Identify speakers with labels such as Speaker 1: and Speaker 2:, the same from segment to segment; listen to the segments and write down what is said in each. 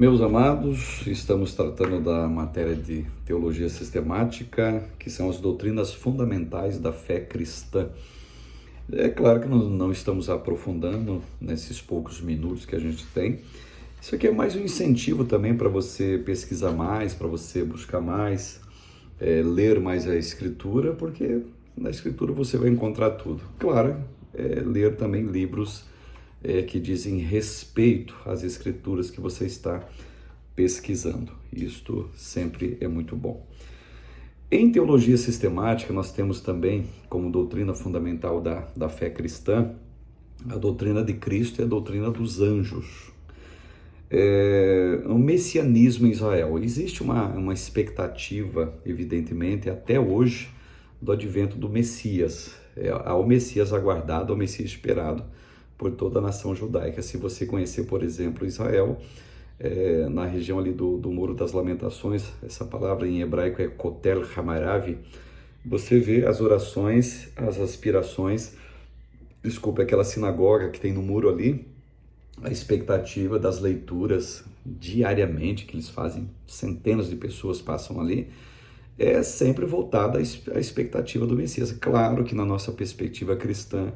Speaker 1: Meus amados, estamos tratando da matéria de teologia sistemática, que são as doutrinas fundamentais da fé cristã. É claro que nós não estamos aprofundando nesses poucos minutos que a gente tem. Isso aqui é mais um incentivo também para você pesquisar mais, para você buscar mais, ler mais a Escritura, porque na Escritura você vai encontrar tudo. Claro, ler também livros que dizem respeito às escrituras que você está pesquisando. Isto sempre é muito bom. Em teologia sistemática, nós temos também, como doutrina fundamental da fé cristã, a doutrina de Cristo e a doutrina dos anjos. O messianismo em Israel. Existe uma expectativa, evidentemente, até hoje, do advento do Messias. Ao Messias aguardado, ao Messias esperado por toda a nação judaica. Se você conhecer, por exemplo, Israel, na região ali do Muro das Lamentações, essa palavra em hebraico é Kotel Hamarav, você vê as orações, as aspirações, aquela sinagoga que tem no muro ali, a expectativa das leituras diariamente que eles fazem, centenas de pessoas passam ali, é sempre voltada à expectativa do Messias. Claro que na nossa perspectiva cristã,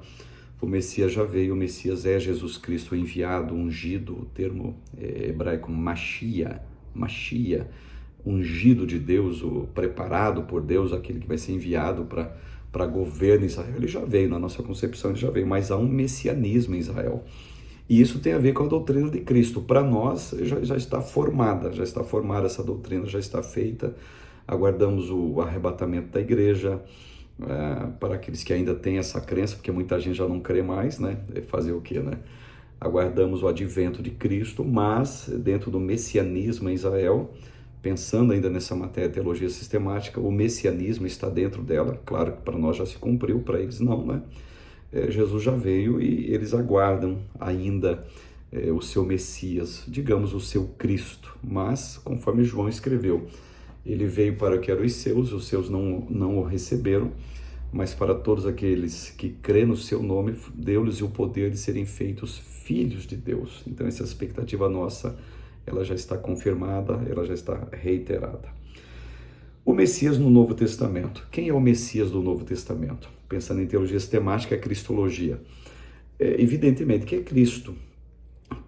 Speaker 1: o Messias já veio, o Messias é Jesus Cristo enviado, ungido, o termo hebraico Mashiach, ungido de Deus, o preparado por Deus, aquele que vai ser enviado para governo em Israel. Ele já veio, na nossa concepção ele já veio, mas há um messianismo em Israel. E isso tem a ver com a doutrina de Cristo. Para nós já está formada essa doutrina, já está feita. Aguardamos o arrebatamento da igreja, para aqueles que ainda têm essa crença, porque muita gente já não crê mais, né? Fazer o quê, né? Aguardamos o advento de Cristo, mas dentro do messianismo em Israel, pensando ainda nessa matéria de teologia sistemática, o messianismo está dentro dela. Claro que para nós já se cumpriu, para eles não, né? Jesus já veio e eles aguardam ainda o seu Messias, digamos o seu Cristo, mas conforme João escreveu, ele veio para que eram os seus não o receberam, mas para todos aqueles que crêem no seu nome, deu-lhes o poder de serem feitos filhos de Deus. Então essa expectativa nossa, ela já está confirmada, ela já está reiterada. O Messias no Novo Testamento. Quem é o Messias do Novo Testamento? Pensando em teologia sistemática, a cristologia. Evidentemente que é Cristo.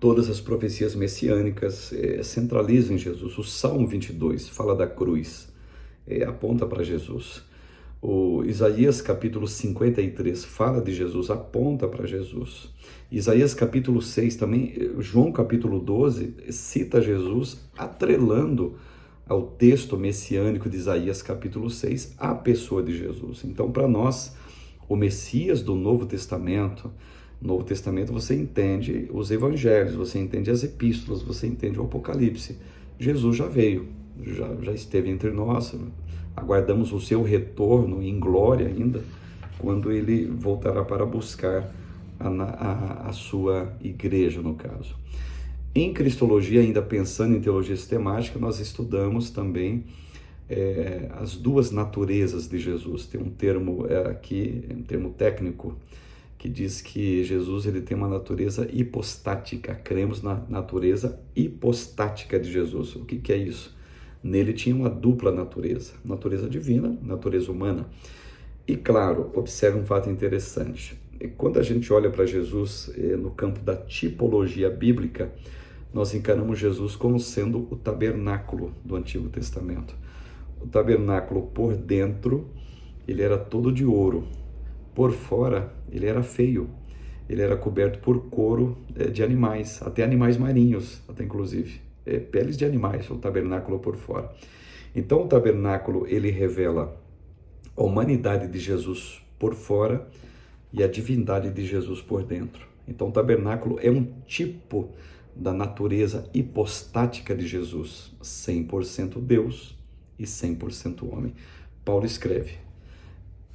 Speaker 1: Todas as profecias messiânicas centralizam em Jesus. O Salmo 22 fala da cruz, aponta para Jesus. O Isaías capítulo 53 fala de Jesus, aponta para Jesus. Isaías capítulo 6 também, João capítulo 12 cita Jesus atrelando ao texto messiânico de Isaías capítulo 6 à pessoa de Jesus. Então, para nós, o Messias do Novo Testamento você entende os evangelhos, você entende as epístolas, você entende o Apocalipse. Jesus já veio, já esteve entre nós, aguardamos o seu retorno em glória ainda, quando ele voltará para buscar a sua igreja, no caso. Em Cristologia, ainda pensando em teologia sistemática, nós estudamos também as duas naturezas de Jesus. Tem um termo aqui, um termo técnico, que diz que Jesus ele tem uma natureza hipostática. Cremos na natureza hipostática de Jesus. O que é isso? Nele tinha uma dupla natureza divina, natureza humana. E claro, observe um fato interessante. Quando a gente olha para Jesus no campo da tipologia bíblica, nós encaramos Jesus como sendo o tabernáculo do Antigo Testamento. O tabernáculo por dentro, ele era todo de ouro. Por fora, ele era feio. Ele era coberto por couro de animais, até animais marinhos, até inclusive. Peles de animais, o tabernáculo por fora. Então, o tabernáculo, ele revela a humanidade de Jesus por fora e a divindade de Jesus por dentro. Então, o tabernáculo é um tipo da natureza hipostática de Jesus, 100% Deus e 100% homem. Paulo escreve,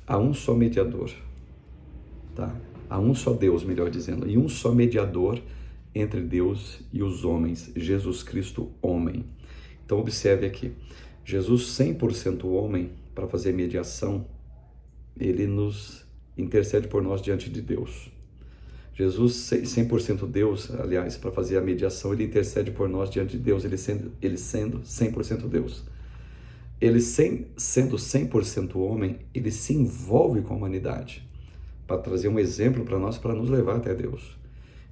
Speaker 1: há um só mediador, tá? Há um só Deus, melhor dizendo, e um só mediador entre Deus e os homens, Jesus Cristo, homem. Então, observe aqui, Jesus 100% homem, para fazer mediação, ele nos intercede por nós diante de Deus. Jesus, 100% Deus, aliás, para fazer a mediação, ele intercede por nós diante de Deus, ele sendo 100% Deus. Ele sendo 100% homem, ele se envolve com a humanidade para trazer um exemplo para nós, para nos levar até Deus.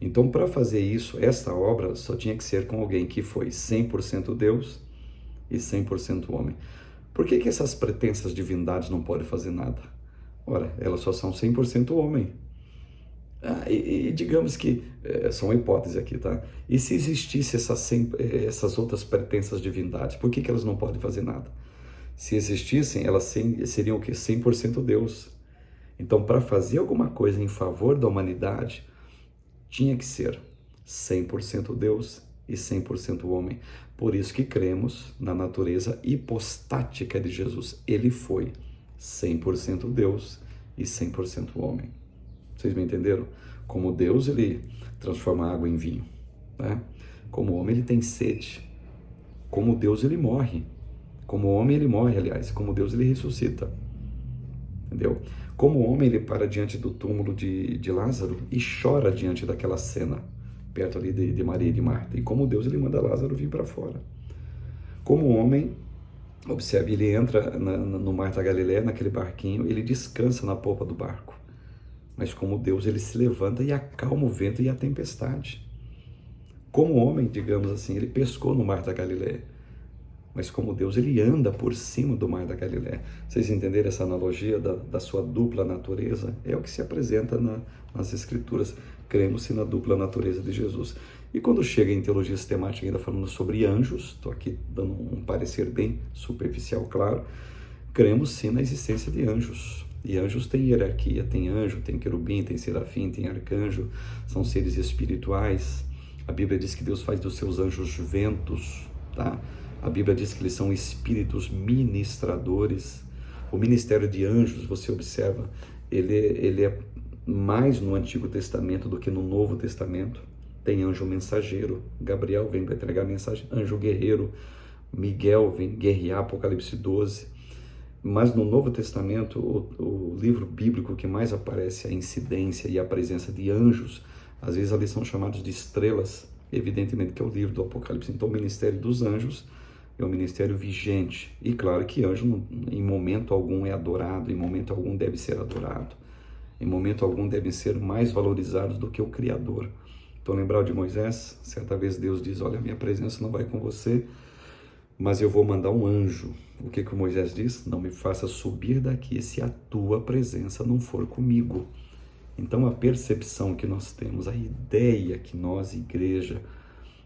Speaker 1: Então, para fazer isso, esta obra só tinha que ser com alguém que foi 100% Deus e 100% homem. Por que essas pretensas divindades não podem fazer nada? Ora, elas só são 100% homem. E digamos que, são hipóteses aqui, tá? E se existisse essas outras pretensas divindades, por que elas não podem fazer nada? Se existissem, elas seriam o quê? 100% Deus. Então, para fazer alguma coisa em favor da humanidade, tinha que ser 100% Deus e 100% homem. Por isso que cremos na natureza hipostática de Jesus. Ele foi 100% Deus e 100% homem. Vocês me entenderam? Como Deus, ele transforma água em vinho, né? Como homem, ele tem sede. Como Deus, ele morre. Como homem, ele morre, aliás. Como Deus, ele ressuscita. Entendeu? Como homem, ele para diante do túmulo de Lázaro e chora diante daquela cena, perto ali de Maria e de Marta. E como Deus, ele manda Lázaro vir para fora. Como homem, observe, ele entra no mar da Galileia, naquele barquinho, ele descansa na popa do barco. Mas como Deus, ele se levanta e acalma o vento e a tempestade. Como homem, digamos assim, ele pescou no mar da Galileia. Mas como Deus, ele anda por cima do mar da Galileia. Vocês entenderam essa analogia da sua dupla natureza? É o que se apresenta nas Escrituras. Cremos-se na dupla natureza de Jesus. E quando chega em teologia sistemática, ainda falando sobre anjos, estou aqui dando um parecer bem superficial, claro, cremos sim na existência de anjos. E anjos têm hierarquia, tem anjo, tem querubim, tem serafim, tem arcanjo, são seres espirituais. A Bíblia diz que Deus faz dos seus anjos ventos, tá? A Bíblia diz que eles são espíritos ministradores. O ministério de anjos, você observa, ele é mais no Antigo Testamento do que no Novo Testamento. Tem anjo mensageiro, Gabriel vem para entregar a mensagem, anjo guerreiro, Miguel vem guerrear, Apocalipse 12. Mas no Novo Testamento, o livro bíblico que mais aparece a incidência e a presença de anjos, às vezes ali são chamados de estrelas, evidentemente que é o livro do Apocalipse. Então o ministério dos anjos é um ministério vigente. E claro que anjo em momento algum é adorado, em momento algum deve ser adorado, em momento algum devem ser mais valorizados do que o Criador. Então lembrar de Moisés, certa vez Deus diz, olha, minha presença não vai com você, mas eu vou mandar um anjo. O que o Moisés diz? Não me faça subir daqui se a tua presença não for comigo. Então a percepção que nós temos, a ideia que nós, igreja,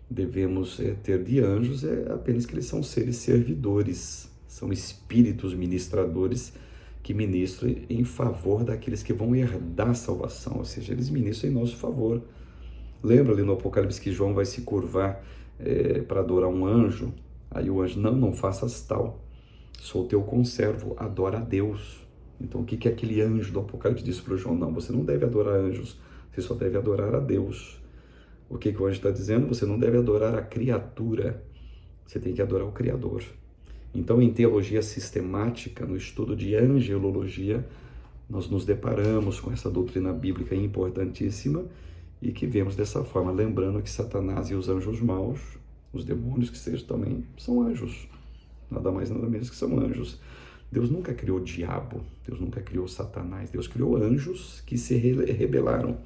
Speaker 1: devemos ter de anjos é apenas que eles são seres servidores, são espíritos ministradores que ministram em favor daqueles que vão herdar a salvação, ou seja, eles ministram em nosso favor. Lembra ali no Apocalipse que João vai se curvar para adorar um anjo? Aí o anjo, não faças tal, sou teu conservo, adora a Deus. Então o que aquele anjo do Apocalipse disse para o João? Não, você não deve adorar anjos, você só deve adorar a Deus. O que o anjo está dizendo? Você não deve adorar a criatura, você tem que adorar o Criador. Então em teologia sistemática, no estudo de angelologia, nós nos deparamos com essa doutrina bíblica importantíssima e que vemos dessa forma, lembrando que Satanás e os anjos maus, os demônios que sejam também, são anjos. Nada mais, nada menos que são anjos. Deus nunca criou o diabo, Deus nunca criou Satanás, Deus criou anjos que se rebelaram.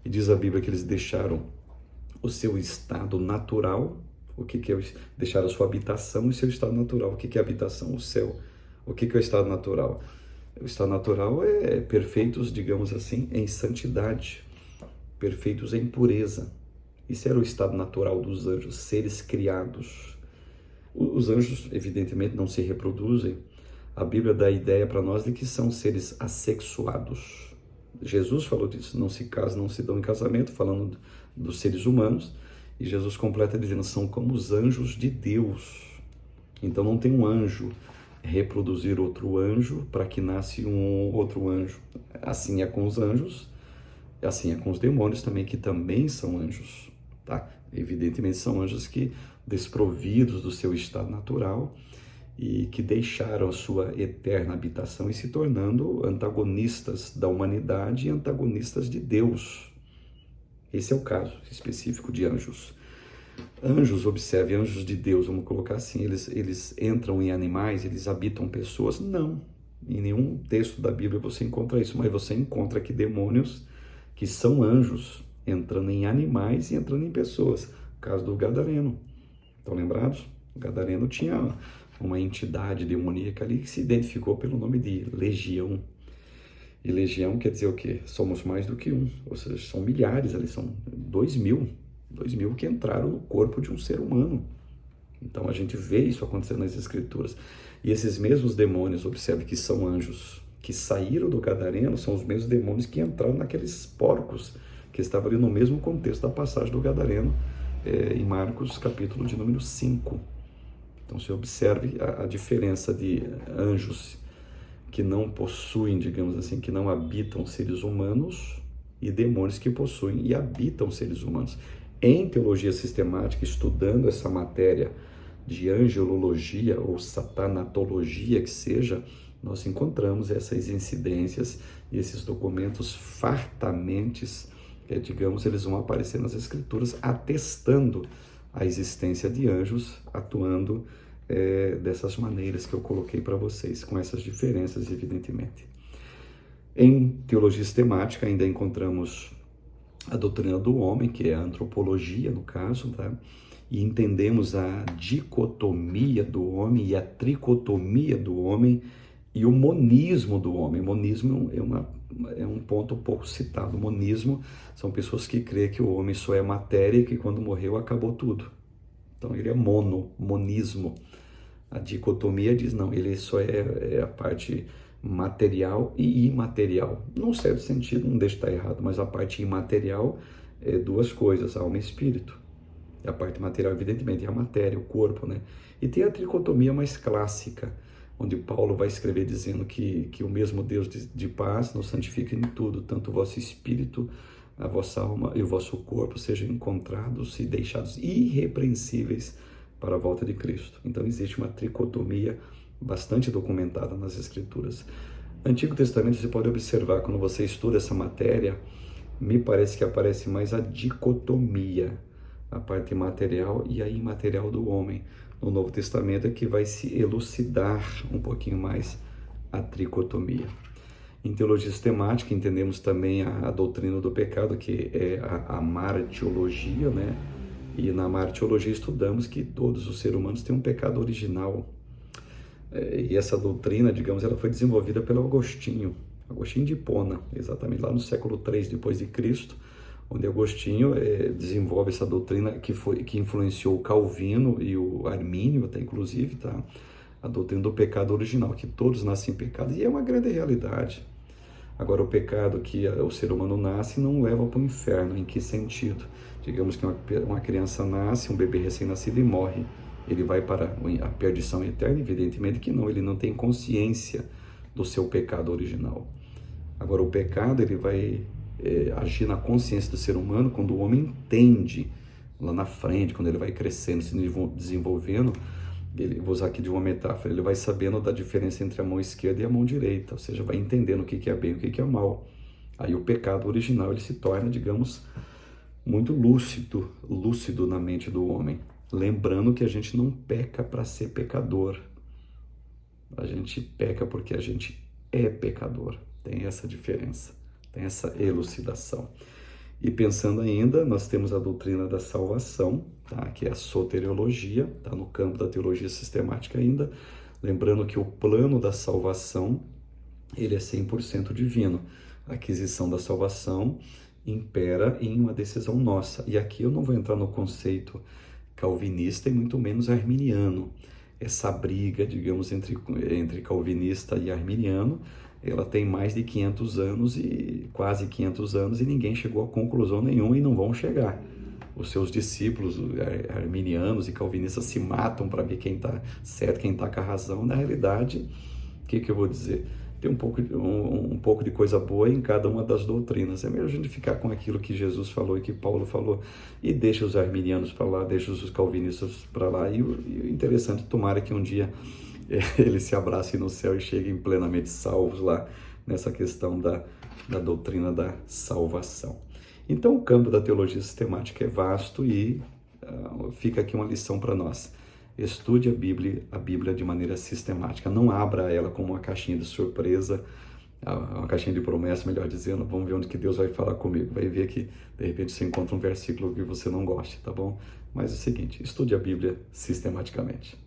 Speaker 1: E diz a Bíblia que eles deixaram o seu estado natural. O que é deixar a sua habitação e seu estado natural? O que é habitação? O céu. O que é o estado natural? O estado natural é perfeitos, digamos assim, em santidade, perfeitos em pureza. Isso era o estado natural dos anjos, seres criados. Os anjos, evidentemente, não se reproduzem. A Bíblia dá a ideia para nós de que são seres assexuados. Jesus falou disso, não se casam, não se dão em casamento, falando dos seres humanos. E Jesus completa dizendo, são como os anjos de Deus. Então não tem um anjo reproduzir outro anjo para que nasce um outro anjo. Assim é com os anjos, assim é com os demônios também, que também são anjos. Tá? Evidentemente são anjos que desprovidos do seu estado natural e que deixaram a sua eterna habitação e se tornando antagonistas da humanidade e antagonistas de Deus. Esse é o caso específico de anjos. Anjos, observe, anjos de Deus, vamos colocar assim, eles entram em animais, eles habitam pessoas? Não. Em nenhum texto da Bíblia você encontra isso, mas você encontra aqui demônios que são anjos, entrando em animais e entrando em pessoas. O caso do Gadareno. Estão lembrados? O Gadareno tinha uma entidade demoníaca ali que se identificou pelo nome de Legião. E Legião quer dizer o quê? Somos mais do que um, ou seja, são milhares ali, são 2.000 que entraram no corpo de um ser humano. Então a gente vê isso acontecendo nas Escrituras. E esses mesmos demônios, observe que são anjos, que saíram do Gadareno, são os mesmos demônios que entraram naqueles porcos, que estavam ali no mesmo contexto da passagem do Gadareno, em Marcos, capítulo de número 5. Então você observe a diferença de anjos que não possuem, digamos assim, que não habitam seres humanos, e demônios que possuem e habitam seres humanos. Em teologia sistemática, estudando essa matéria de angelologia ou satanatologia que seja, nós encontramos essas incidências e esses documentos fartamente, digamos, eles vão aparecer nas Escrituras atestando a existência de anjos atuando dessas maneiras que eu coloquei para vocês, com essas diferenças, evidentemente. Em teologia sistemática ainda encontramos a doutrina do homem, que é a antropologia, no caso, tá? E entendemos a dicotomia do homem e a tricotomia do homem e o monismo do homem. Monismo é um ponto pouco citado. Monismo são pessoas que creem que o homem só é matéria e que quando morreu acabou tudo. Então ele é monismo. A dicotomia diz, não, ele só é a parte material e imaterial. Num certo sentido, não deixa estar errado, mas a parte imaterial é duas coisas, alma e espírito. A parte material, evidentemente, é a matéria, o corpo, né? E tem a tricotomia mais clássica, onde Paulo vai escrever dizendo que o mesmo Deus de paz nos santifica em tudo, tanto o vosso espírito, a vossa alma e o vosso corpo sejam encontrados e deixados irrepreensíveis para a volta de Cristo. Então existe uma tricotomia bastante documentada nas Escrituras. Antigo Testamento, você pode observar, quando você estuda essa matéria, me parece que aparece mais a dicotomia, a parte material e a imaterial do homem. No Novo Testamento é que vai se elucidar um pouquinho mais a tricotomia. Em teologia sistemática, entendemos também a doutrina do pecado, que é a martiologia, né? E na martiologia estudamos que todos os seres humanos têm um pecado original. E essa doutrina, digamos, ela foi desenvolvida pelo Agostinho de Hipona, exatamente lá no século III depois de Cristo, onde Agostinho desenvolve essa doutrina que influenciou o Calvino e o Armínio, até inclusive, tá? A doutrina do pecado original, que todos nascem em pecado, e é uma grande realidade. Agora, o pecado que o ser humano nasce não leva para o inferno. Em que sentido? Digamos que uma criança nasce, um bebê recém-nascido e morre. Ele vai para a perdição eterna? Evidentemente que não, ele não tem consciência do seu pecado original. Agora, o pecado ele vai agir na consciência do ser humano quando o homem entende, lá na frente, quando ele vai crescendo, se desenvolvendo. Vou usar aqui de uma metáfora, ele vai sabendo da diferença entre a mão esquerda e a mão direita, ou seja, vai entendendo o que é bem e o que é mal. Aí o pecado original ele se torna, digamos, muito lúcido na mente do homem. Lembrando que a gente não peca para ser pecador, a gente peca porque a gente é pecador. Tem essa diferença, tem essa elucidação. E pensando ainda, nós temos a doutrina da salvação, tá? Que é a soteriologia, está no campo da teologia sistemática ainda. Lembrando que o plano da salvação, ele é 100% divino. A aquisição da salvação impera em uma decisão nossa. E aqui eu não vou entrar no conceito calvinista e muito menos arminiano. Essa briga, digamos, entre calvinista e arminiano, ela tem mais de 500 anos e quase 500 anos e ninguém chegou a conclusão nenhuma e não vão chegar. Os seus discípulos arminianos e calvinistas se matam para ver quem está certo, quem está com a razão. Na realidade, o que eu vou dizer? Tem um pouco de coisa boa em cada uma das doutrinas. É melhor a gente ficar com aquilo que Jesus falou e que Paulo falou e deixa os arminianos para lá, deixa os calvinistas para lá. E o interessante, tomara que um dia eles se abracem no céu e cheguem plenamente salvos lá nessa questão da doutrina da salvação. Então, o campo da teologia sistemática é vasto e fica aqui uma lição para nós. Estude a Bíblia de maneira sistemática. Não abra ela como uma caixinha de surpresa, uma caixinha de promessa, melhor dizendo. Vamos ver onde que Deus vai falar comigo. Vai ver que, de repente, você encontra um versículo que você não goste, tá bom? Mas é o seguinte, estude a Bíblia sistematicamente.